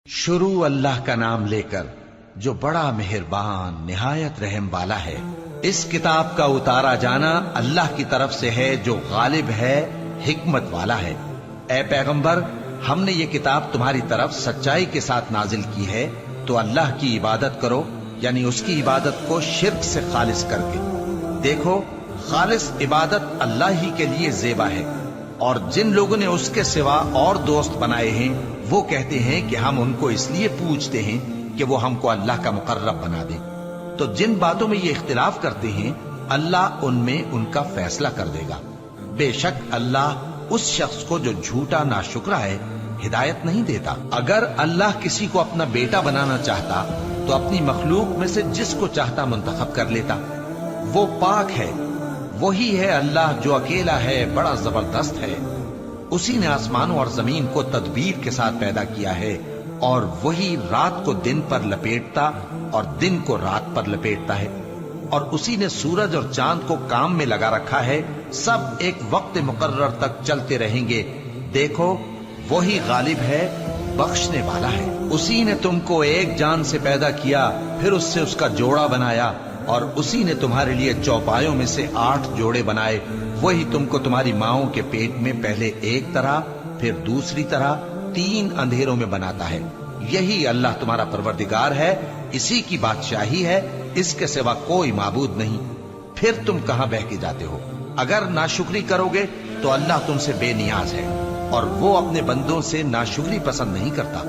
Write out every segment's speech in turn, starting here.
शुरू अल्लाह का नाम लेकर जो बड़ा मेहरबान निहायत रहम वाला है। इस किताब का उतारा जाना अल्लाह की तरफ से है जो गालिब है, हिकमत वाला है। ए पैगंबर, हमने ये किताब तुम्हारी तरफ सच्चाई के साथ नाजिल की है, तो अल्लाह की इबादत करो, यानी उसकी इबादत को शिर्क से खालिस करके। देखो, खालिस इबादत अल्लाह ही के लिए ज़ेबा है, और जिन लोगों ने उसके सिवा और दोस्त बनाए हैं वो कहते हैं कि हम उनको इसलिए पूजते हैं कि वो हमको अल्लाह का मुकर्रब बना दे। तो जिन बातों में ये इख्तिलाफ करते हैं अल्लाह उनमें उनका फैसला कर देगा। बेशक अल्लाह उस शख्स को जो झूठा नाशुक्रा है हिदायत नहीं देता। अगर अल्लाह किसी को अपना बेटा बनाना चाहता तो अपनी मखलूक में से जिसको चाहता मुंतखब कर लेता। वो पाक है, वही है अल्लाह जो अकेला है, बड़ा जबरदस्त है। उसी ने आसमानों और जमीन को तदबीर के साथ पैदा किया है, और वही रात को दिन पर लपेटता और दिन को रात पर लपेटता है। और उसी ने सूरज और चांद को काम में लगा रखा है, सब एक वक्त मुकर्रर तक चलते रहेंगे। देखो, वही गालिब है, बख्शने वाला है। उसी ने तुमको एक जान से पैदा किया, फिर उससे उसका जोड़ा बनाया, और उसी ने तुम्हारे लिए चौपायों में से 8 जोड़े बनाए। वही तुमको तुम्हारी माओं के पेट में पहले एक तरह, फिर दूसरी तरह 3 अंधेरों में बनाता है। यही अल्लाह तुम्हारा परवरदिगार है, इसी की बादशाही है, इसके सिवा कोई माबूद नहीं। फिर तुम कहां बहके जाते हो? अगर नाशुक्री करोगे तो अल्लाह तुमसे बेनियाज है, और वो अपने बंदों से नाशुक्री पसंद नहीं करता।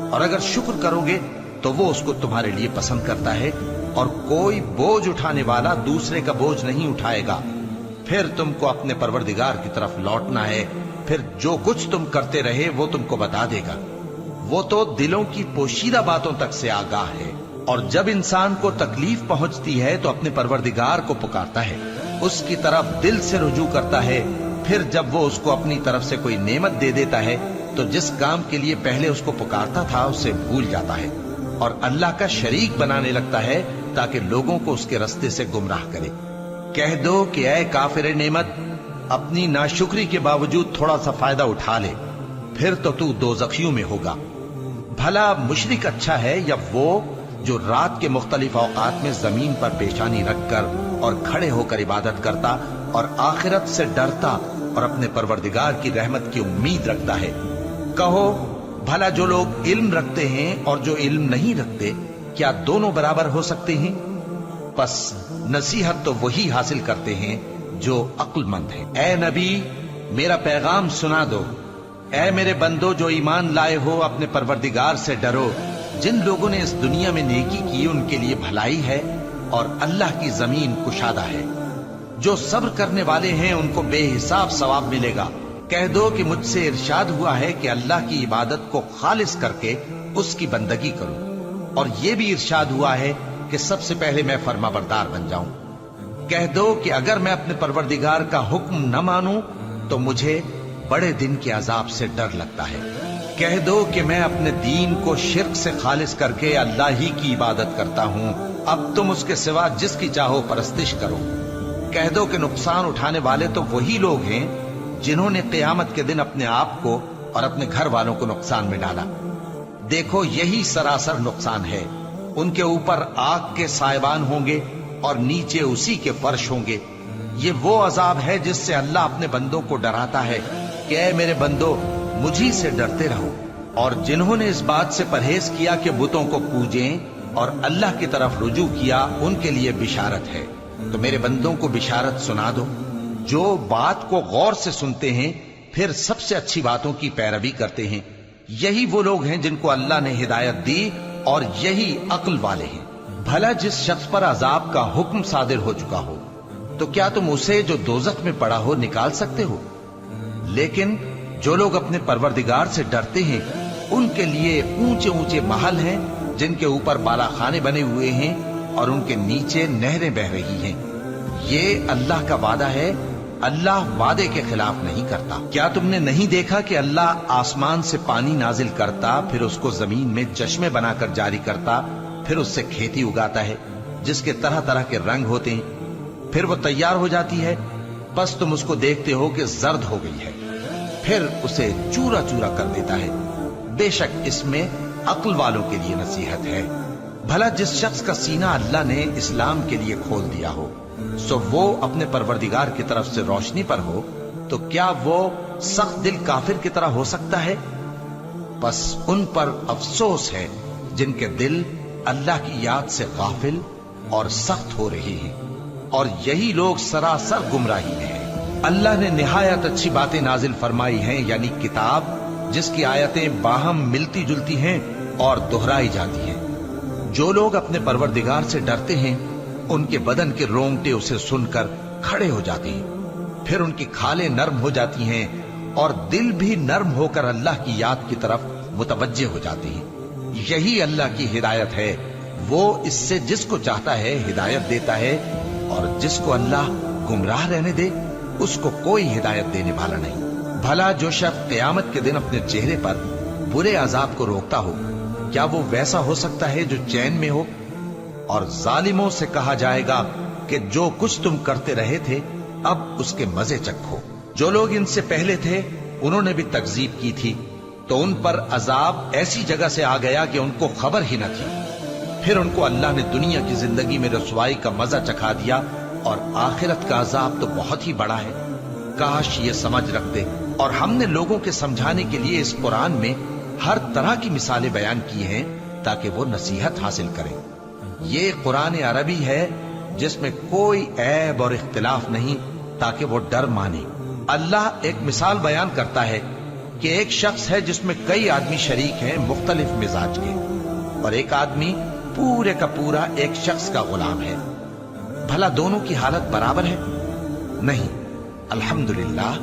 और अगर शुक्र करोगे तो वो उसको तुम्हारे लिए पसंद करता है, और कोई बोझ उठाने वाला दूसरे का बोझ नहीं उठाएगा। फिर तुमको अपने परवरदिगार की तरफ लौटना है, फिर जो कुछ तुम करते रहे वो तुमको बता देगा। वो तो दिलों की पोशीदा बातों तक से आगाह है। और जब इंसान को तकलीफ पहुंचती है तो अपने परवरदिगार को पुकारता है, उसकी तरफ दिल से रुजू करता है। फिर जब वो उसको अपनी तरफ से कोई नेमत दे देता है तो जिस काम के लिए पहले उसको पुकारता था उसे भूल जाता है, और अल्लाह का शरीक बनाने लगता है ताकि लोगों को उसके रास्ते से गुमराह करे। कह दो कि ऐ काफिर नेमत, अपनी नाशुक्री के बावजूद थोड़ा सा फायदा उठा ले, फिर तो तू दोज़खियों में होगा। भला मुशरिक अच्छा है या वो जो रात के मुख्तलिफ औकात में जमीन पर पेशानी रखकर और खड़े होकर इबादत करता और आखिरत से डरता और अपने परवरदिगार की रहमत की उम्मीद रखता है। कहो, भला जो लोग इल्म रखते हैं और जो इल्म नहीं रखते, क्या दोनों बराबर हो सकते हैं? बस नसीहत तो वही हासिल करते हैं जो अक्लमंद है। ए नबी, मेरा पैगाम सुना दो। ए मेरे बंदो जो ईमान लाए हो, अपने परवरदिगार से डरो। जिन लोगों ने इस दुनिया में नेकी की उनके लिए भलाई है, और अल्लाह की जमीन कुशादा है। जो सब्र करने वाले हैं उनको बेहिसाब सवाब मिलेगा। कह दो कि मुझसे इरशाद हुआ है कि अल्लाह की इबादत को खालिस करके उसकी बंदगी करूं, और ये भी इरशाद हुआ है कि सबसे पहले मैं फर्माबरदार बन जाऊं। कह दो कि अगर मैं अपने परवरदिगार का हुक्म न मानूं तो मुझे बड़े दिन के अजाब से डर लगता है। कह दो कि मैं अपने दीन को शिर्क से खालिस करके अल्लाह ही की इबादत करता हूं, अब तुम उसके सिवा जिसकी चाहो परस्तिश करो। कह दो कि नुकसान उठाने वाले तो वही लोग हैं जिन्होंने क़यामत के दिन अपने आप को और अपने घर वालों को नुकसान में डाला। देखो, यही सरासर नुकसान है। उनके ऊपर आग के सायबान होंगे और नीचे उसी के फर्श होंगे। ये वो अजाब है जिससे अल्लाह अपने बंदों को डराता है कि ऐ मेरे बंदो, मुझी से डरते रहो। और जिन्होंने इस बात से परहेज किया कि बुतों को पूजें और अल्लाह की तरफ रुजू किया, उनके लिए बिशारत है। तो मेरे बंदों को बिशारत सुना दो जो बात को गौर से सुनते हैं, फिर सबसे अच्छी बातों की पैरवी करते हैं। यही वो लोग हैं जिनको अल्लाह ने हिदायत दी, और यही अक्ल वाले हैं। भला जिस शख्स पर अजाब का हुक्म सादिर हो चुका हो, तो क्या तुम उसे जो दोजख में पड़ा हो निकाल सकते हो? लेकिन जो लोग अपने परवरदिगार से डरते हैं उनके लिए ऊंचे ऊंचे महल हैं जिनके ऊपर बालाखाने बने हुए हैं और उनके नीचे नहरें बह रही हैं। ये अल्लाह का वादा है, अल्लाह वादे के खिलाफ नहीं करता। क्या तुमने नहीं देखा कि अल्लाह आसमान से पानी नाजिल करता, फिर उसको जमीन में चश्मे बनाकर जारी करता, फिर उससे खेती उगाता है जिसके तरह तरह के रंग होते हैं, फिर वो तैयार हो जाती है। बस तुम उसको देखते हो कि जर्द हो गई है, फिर उसे चूरा चूरा कर देता है। बेशक इसमें अक्ल वालों के लिए नसीहत है। भला जिस शख्स का सीना अल्लाह ने इस्लाम के लिए खोल दिया हो, सो वो अपने परवरदिगार की तरफ से रोशनी पर हो, तो क्या वो सख्त दिल काफिर की तरह हो सकता है? बस उन पर अफसोस है जिनके दिल अल्लाह की याद से गाफिल और सख्त हो रहे हैं, और यही लोग सरासर गुमराही में हैं। अल्लाह ने निहायत अच्छी बातें नाजिल फरमाई हैं, यानी किताब जिसकी आयतें बाहम मिलती जुलती हैं और दोहराई जाती हैं। जो लोग अपने परवरदिगार से डरते हैं, उनके बदन के रोंगटे उसे सुनकर खड़े हो जाते हैं, फिर उनकी खालें नर्म हो जाती हैं और दिल भी नर्म होकर अल्लाह की याद की तरफ मुतवज्जे हो जाते हैं। यही अल्लाह की हिदायत है। वो इससे जिसको चाहता है हिदायत देता है, और जिसको अल्लाह गुमराह रहने दे उसको कोई हिदायत देने वाला नहीं। भला जो शख्स क़यामत के दिन अपने चेहरे पर बुरे अजाब को रोकता हो, क्या वो वैसा हो सकता है जो चैन में हो? और जालिमों से कहा जाएगा कि जो कुछ तुम करते रहे थे अब उसके मजे चखो। जो लोग इनसे पहले थे उन्होंने भी तकजीब की थी, तो उन पर अजाब ऐसी जगह से आ गया कि उनको खबर ही न थी। फिर उनको अल्लाह ने दुनिया की जिंदगी में रसवाई का मजा चखा दिया, और आखिरत का अजाब तो बहुत ही बड़ा है। काश ये समझ रखते। और हमने लोगों के समझाने के लिए इस कुरान में हर तरह की मिसालें बयान की हैं ताकि वो नसीहत हासिल करें। ये कुरान अरबी है जिसमें कोई ऐब और इख्तिलाफ नहीं, ताकि वो डर माने। अल्लाह एक मिसाल बयान करता है कि एक शख्स है जिसमें कई आदमी शरीक हैं मुख्तलिफ मिजाज के, और एक आदमी पूरे का पूरा एक शख्स का गुलाम है। भला दोनों की हालत बराबर है? नहीं, अल्हम्दुलिल्लाह,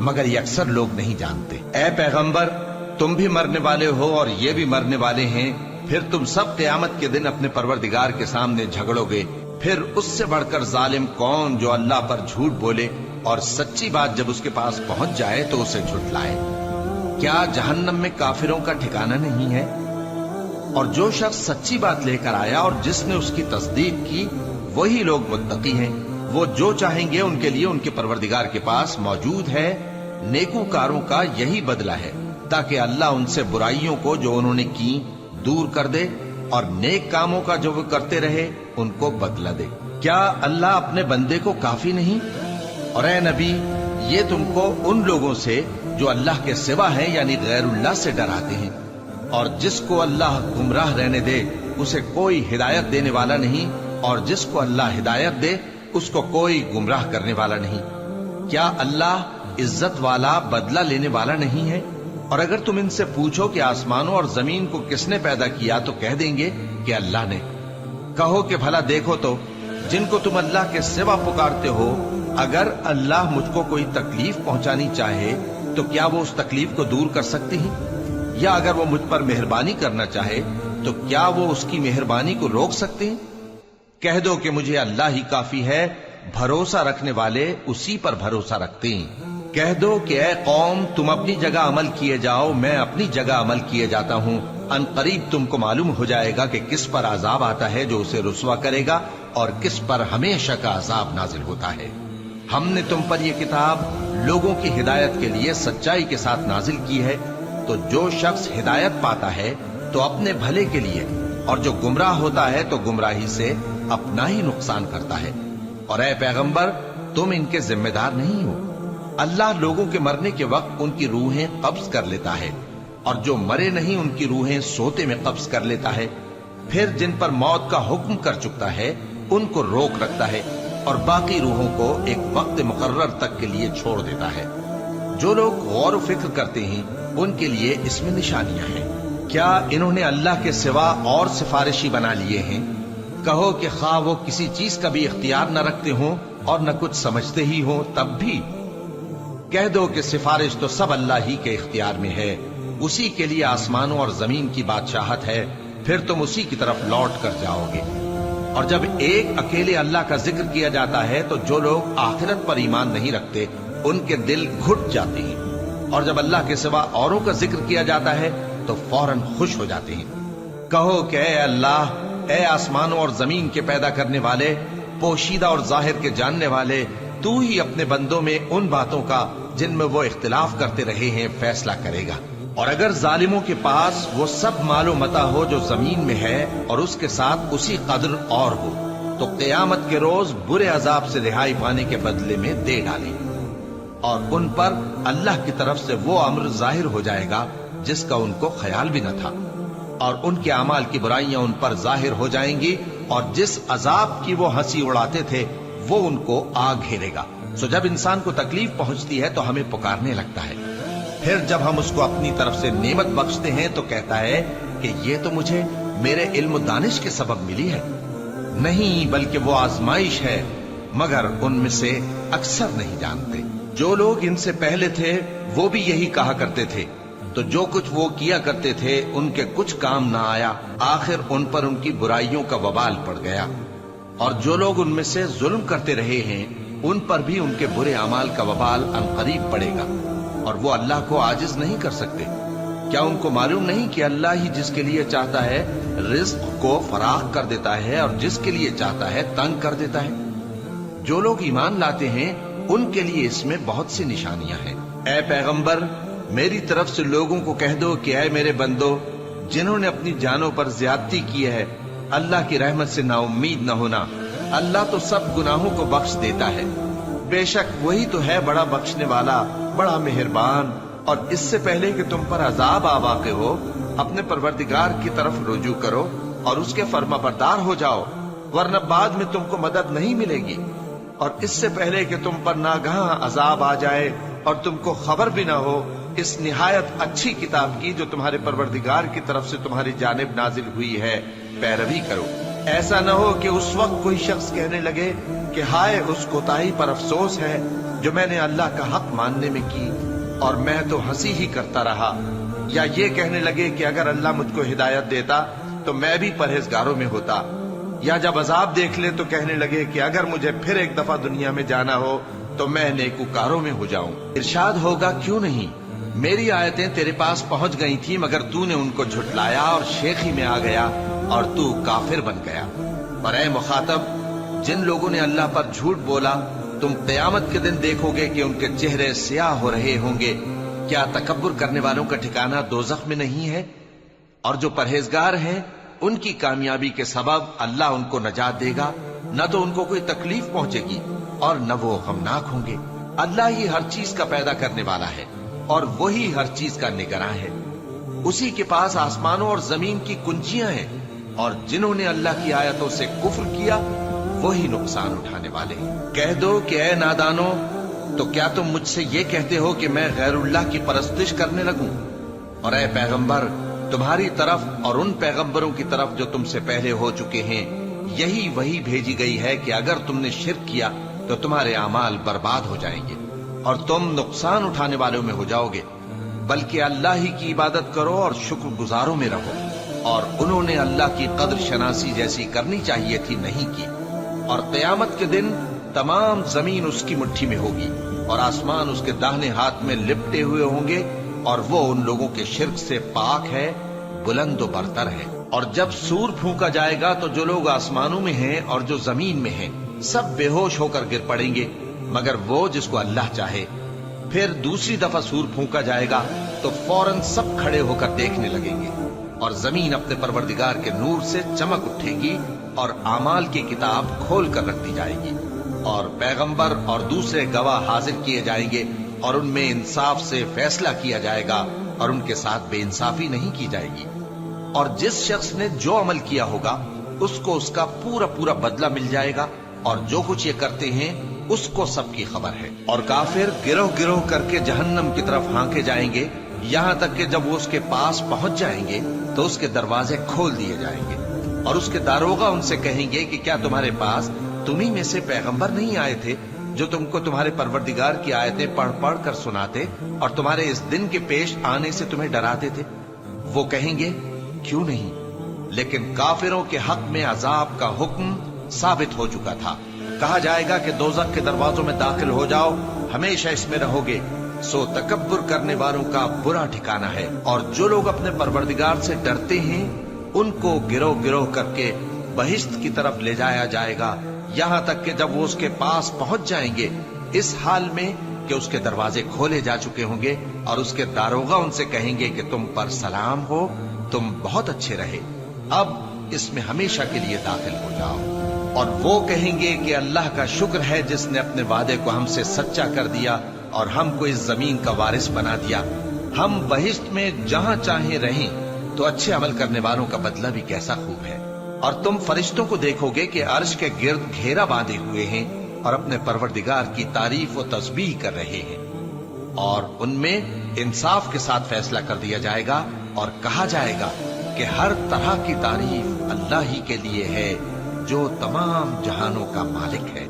मगर ये अक्सर लोग नहीं जानते। ऐ पैगंबर, तुम भी मरने वाले हो और ये भी मरने वाले हैं। फिर तुम सब क़यामत के दिन अपने परवरदिगार के सामने झगड़ोगे। फिर उससे बढ़कर जालिम कौन जो अल्लाह पर झूठ बोले और सच्ची बात जब उसके पास पहुंच जाए तो उसे झुठलाए। क्या जहन्नम में काफिरों का ठिकाना नहीं है? और जो शख्स सच्ची बात लेकर आया और जिसने उसकी तस्दीक की, वही लोग मुत्तकी हैं। वो जो चाहेंगे उनके लिए उनके परवरदिगार के पास मौजूद है। नेकूकारों का यही बदला है, ताकि अल्लाह उनसे बुराइयों को जो उन्होंने की दूर कर दे, और नेक कामों का जो वो करते रहे उनको बदला दे। क्या अल्लाह अपने बंदे को काफी नहीं? और ऐ नबी, ये तुमको उन लोगों से जो अल्लाह के सिवा हैं यानी गैरुल्लाह से डराते हैं, और जिसको अल्लाह गुमराह रहने दे उसे कोई हिदायत देने वाला नहीं, और जिसको अल्लाह हिदायत दे उसको कोई गुमराह करने वाला नहीं। क्या अल्लाह इज्जत वाला, बदला लेने वाला नहीं है? और अगर तुम इनसे पूछो कि आसमानों और जमीन को किसने पैदा किया, तो कह देंगे कि अल्लाह ने। कहो कि भला देखो तो, जिनको तुम अल्लाह के सिवा पुकारते हो, अगर अल्लाह मुझको कोई तकलीफ पहुंचानी चाहे तो क्या वो उस तकलीफ को दूर कर सकती है? या अगर वो मुझ पर मेहरबानी करना चाहे तो क्या वो उसकी मेहरबानी को रोक सकते हैं? कह दो कि मुझे अल्लाह ही काफी है, भरोसा रखने वाले उसी पर भरोसा रखते हैं। कह दो कि ऐ कौम, तुम अपनी जगह अमल किए जाओ, मैं अपनी जगह अमल किए जाता हूं। अनकरीब तुमको मालूम हो जाएगा कि किस पर अजाब आता है जो उसे रुसवा करेगा, और किस पर हमेशा का अजाब नाजिल होता है। हमने तुम पर यह किताब लोगों की हिदायत के लिए सच्चाई के साथ नाजिल की है, तो जो शख्स हिदायत पाता है तो अपने भले के लिए, और जो गुमराह होता है तो गुमराही से अपना ही नुकसान करता है। और ऐ पैगंबर, तुम इनके जिम्मेदार नहीं हो। अल्लाह लोगों के मरने के वक्त उनकी रूहें कब्ज कर लेता है, और जो मरे नहीं उनकी रूहें सोते में कब्ज कर लेता है। फिर जिन पर मौत का हुक्म कर चुकता है उनको रोक रखता है, और बाकी रूहों को एक वक्त मुकर्रर तक के लिए छोड़ देता है। जो लोग गौर फिक्र करते हैं उनके लिए इसमें निशानियां हैं। क्या इन्होंने अल्लाह के सिवा और सिफारिशी बना लिए हैं? कहो कि खा वो किसी चीज का भी इख्तियार न रखते हों और न कुछ समझते ही हों, तब भी कह दो कि सिफारिश तो सब अल्लाह ही के इख्तियार में है। उसी के लिए आसमानों और जमीन की बादशाहत है, फिर तुम उसी की तरफ लौट कर जाओगे। और जब एक अकेले अल्लाह का जिक्र किया जाता है तो जो लोग आखिरत पर ईमान नहीं रखते उनके दिल घुट जाते हैं, और जब अल्लाह के सिवा औरों का जिक्र किया जाता है तो फौरन खुश हो जाते हैं। कहो कि ऐ अल्लाह, ऐ आसमानों और जमीन के पैदा करने वाले, पोशीदा और जाहिर के जानने वाले, तू ही अपने बंदों में उन बातों का जिनमें वो इख्तिलाफ करते रहे हैं फैसला करेगा। اور اگر ظالموں کے پاس وہ سب مال و متا ہو جو زمین میں ہے اور اس کے ساتھ اسی قدر اور ہو تو قیامت کے روز برے عذاب سے رہائی پانے کے بدلے میں دے ڈالیں، اور ان پر اللہ کی طرف سے وہ امر ظاہر ہو جائے گا جس کا ان کو خیال بھی نہ تھا، اور ان کے اعمال کی برائیاں ان پر ظاہر ہو جائیں گی، اور جس عذاب کی وہ ہنسی اڑاتے تھے وہ ان کو آ گھیرے گا۔ سو جب انسان کو تکلیف پہنچتی ہے تو ہمیں پکارنے لگتا ہے، پھر جب ہم اس کو اپنی طرف سے نعمت بخشتے ہیں تو کہتا ہے کہ یہ تو مجھے میرے علم و دانش کے سبب ملی ہے۔ نہیں، بلکہ وہ آزمائش ہے، مگر ان میں سے اکثر نہیں جانتے۔ جو لوگ ان سے پہلے تھے وہ بھی یہی کہا کرتے تھے، تو جو کچھ وہ کیا کرتے تھے ان کے کچھ کام نہ آیا، آخر ان پر ان کی برائیوں کا وبال پڑ گیا۔ اور جو لوگ ان میں سے ظلم کرتے رہے ہیں ان پر بھی ان کے برے اعمال کا وبال عنقریب پڑے گا، اور وہ اللہ کو عاجز نہیں کر سکتے۔ کیا ان کو معلوم نہیں کہ اللہ ہی جس کے لیے چاہتا ہے رزق کو فراخ کر دیتا ہے اور جس کے لیے چاہتا ہے تنگ کر دیتا ہے؟ جو لوگ ایمان لاتے ہیں ان کے لیے اس میں بہت سی نشانیاں ہیں۔ اے پیغمبر، میری طرف سے لوگوں کو کہہ دو کہ اے میرے بندو، جنہوں نے اپنی جانوں پر زیادتی کی ہے، اللہ کی رحمت سے نا امید نہ ہونا۔ اللہ تو سب گناہوں کو بخش دیتا ہے، بے شک وہی تو ہے بڑا بخشنے والا، بڑا مہربان۔ اور اس سے پہلے کہ تم پر عذاب آ واقع ہو، اپنے پروردگار کی طرف رجوع کرو اور اس کے فرما بردار ہو جاؤ، ورنہ بعد میں تم کو مدد نہیں ملے گی۔ اور اس سے پہلے کہ تم پر ناگہاں عذاب آ جائے اور تم کو خبر بھی نہ ہو، اس نہایت اچھی کتاب کی جو تمہارے پروردگار کی طرف سے تمہاری جانب نازل ہوئی ہے پیروی کرو۔ ایسا نہ ہو کہ اس وقت کوئی شخص کہنے لگے کہ ہائے اس کوتاہی پر افسوس ہے جو میں نے اللہ کا حق ماننے میں کی، اور میں تو ہنسی ہی کرتا رہا، یا یہ کہنے لگے کہ اگر اللہ مجھ کو ہدایت دیتا تو میں بھی پرہیزگاروں میں ہوتا، یا جب عذاب دیکھ لے تو کہنے لگے کہ اگر مجھے پھر ایک دفعہ دنیا میں جانا ہو تو میں نیکوکاروں میں ہو جاؤں۔ ارشاد ہوگا کیوں نہیں، میری آیتیں تیرے پاس پہنچ گئی تھی مگر تو نے ان کو جھٹلایا اور شیخی میں آ گیا اور تو کافر بن گیا۔ اور اے مخاطب، جن لوگوں نے اللہ پر جھوٹ بولا تم قیامت کے دن دیکھو گے کہ ان کے چہرے سیاہ ہو رہے ہوں گے۔ کیا تکبر کرنے والوں کا ٹھکانہ دوزخ میں نہیں ہے؟ اور جو پرہیزگار ہیں ان کی کامیابی کے سبب اللہ ان کو نجات دے گا، نہ تو ان کو کوئی تکلیف پہنچے گی اور نہ وہ غمناک ہوں گے۔ اللہ ہی ہر چیز کا پیدا کرنے والا ہے اور وہی ہر چیز کا نگراں ہے۔ اسی کے پاس آسمانوں اور زمین کی کنجیاں ہیں، اور جنہوں نے اللہ کی آیتوں سے کفر کیا وہی نقصان اٹھانے والے ہیں۔ کہہ دو کہ اے نادانو، تو کیا تم مجھ سے یہ کہتے ہو کہ میں غیر اللہ کی پرستش کرنے لگوں؟ اور اے پیغمبر، تمہاری طرف اور ان پیغمبروں کی طرف جو تم سے پہلے ہو چکے ہیں یہی وہی بھیجی گئی ہے کہ اگر تم نے شرک کیا تو تمہارے اعمال برباد ہو جائیں گے اور تم نقصان اٹھانے والوں میں ہو جاؤ گے، بلکہ اللہ ہی کی عبادت کرو اور شکر گزاروں میں رہو۔ اور انہوں نے اللہ کی قدر شناسی جیسی کرنی چاہیے تھی نہیں کی۔ اور قیامت کے دن تمام زمین اس کی مٹھی میں ہوگی اور آسمان اس کے داہنے ہاتھ میں لپٹے ہوئے ہوں گے، اور وہ ان لوگوں کے شرک سے پاک ہے، بلند و برتر ہے۔ اور جب سور پھونکا جائے گا تو جو لوگ آسمانوں میں ہیں اور جو زمین میں ہیں سب بے ہوش ہو کر گر پڑیں گے مگر وہ جس کو اللہ چاہے۔ پھر دوسری دفعہ سور پھونکا جائے گا تو فوراً سب کھڑے ہو کر دیکھنے لگیں گے، اور زمین اپنے پروردگار کے نور سے چمک اٹھے گی اور اعمال کی کتاب کھول کر رکھ دی جائے گی، اور پیغمبر اور دوسرے گواہ حاضر کیے جائیں گے، اور ان میں انصاف سے فیصلہ کیا جائے گا اور ان کے ساتھ بے انصافی نہیں کی جائے گی۔ اور جس شخص نے جو عمل کیا ہوگا اس کو اس کا پورا پورا بدلہ مل جائے گا، اور جو کچھ یہ کرتے ہیں اس کو سب کی خبر ہے۔ اور کافر گروہ گروہ کر کے جہنم کی طرف ہانکے جائیں گے، یہاں تک کہ جب وہ اس کے پاس پہنچ جائیں گے تو اس کے دروازے کھول دیے جائیں گے، اور اس کے داروغہ ان سے کہیں گے کہ کیا تمہارے پاس تمہیں میں سے پیغمبر نہیں آئے تھے جو تم کو تمہارے پروردگار کی آیتیں پڑھ پڑھ کر سناتے اور تمہارے اس دن کے پیش آنے سے تمہیں ڈراتے تھے؟ وہ کہیں گے کیوں نہیں، لیکن کافروں کے حق میں عذاب کا حکم ثابت ہو چکا تھا۔ کہا جائے گا کہ دوزخ کے دروازوں میں داخل ہو جاؤ، ہمیشہ اس میں رہو گے، سو تکبر کرنے والوں کا برا ٹھکانہ ہے۔ اور جو لوگ اپنے پروردگار سے ڈرتے ہیں ان کو گروہ گروہ کر کے بہشت کی طرف لے جایا جائے گا، یہاں تک کہ جب وہ اس کے پاس پہنچ جائیں گے اس حال میں کہ اس کے دروازے کھولے جا چکے ہوں گے اور اس کے داروغہ ان سے کہیں گے کہ تم پر سلام ہو، تم بہت اچھے رہے، اب اس میں ہمیشہ کے لیے داخل ہو جاؤ۔ اور وہ کہیں گے کہ اللہ کا شکر ہے جس نے اپنے وعدے کو ہم سے سچا کر دیا اور ہم کو اس زمین کا وارث بنا دیا، ہم بہشت میں جہاں چاہیں رہیں، تو اچھے عمل کرنے والوں کا بدلہ بھی کیسا خوب ہے۔ اور تم فرشتوں کو دیکھو گے کہ عرش کے گرد گھیرا باندھے ہوئے ہیں اور اپنے پروردگار کی تعریف و تسبیح کر رہے ہیں، اور ان میں انصاف کے ساتھ فیصلہ کر دیا جائے گا اور کہا جائے گا کہ ہر طرح کی تعریف اللہ ہی کے لیے ہے جو تمام جہانوں کا مالک ہے۔